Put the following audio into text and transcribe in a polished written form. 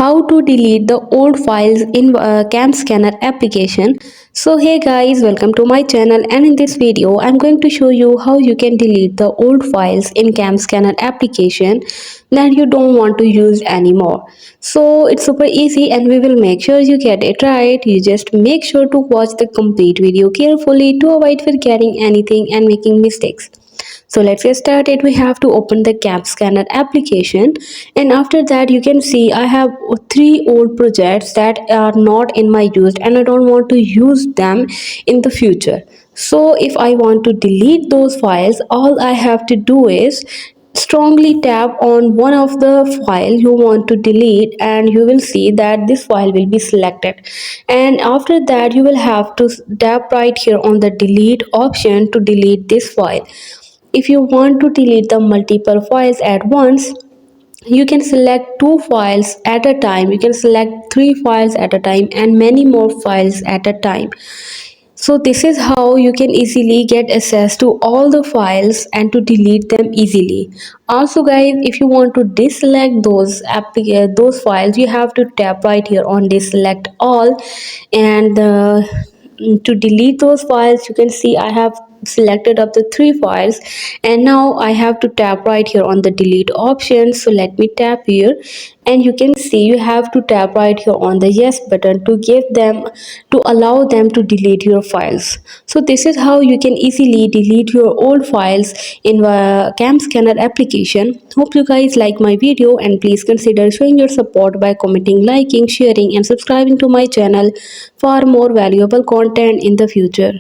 how to delete the old files in cam scanner application. So hey guys, welcome to my channel, and in this video I'm going to show you how you can delete the old files in cam scanner application that you don't want to use anymore. So it's super easy and we will make sure you get it right. You just make sure to watch the complete video carefully to avoid forgetting anything and making mistakes. So let's get started. We have to open the cap scanner application, and after that you can see I have three old projects that are not in my use and I don't want to use them in the future. So if I want to delete those files, all I have to do is strongly tap on one of the file you want to delete, and you will see that this file will be selected. And after that you will have to tap right here on the delete option to delete this file. If you want to delete the multiple files at once, you can select two files at a time, you can select three files at a time, and many more files at a time. So this is how you can easily get access to all the files and to delete them easily. Also guys, if you want to deselect those files, you have to tap right here on deselect all, and to delete those files you can see I have selected up the three files, and now I have to tap right here on the delete option. So let me tap here, and you can see you have to tap right here on the yes button to allow them to delete your files. So this is how you can easily delete your old files in the cam scanner application. Hope you guys like my video, and please consider showing your support by commenting, liking, sharing and subscribing to my channel for more valuable content in the future.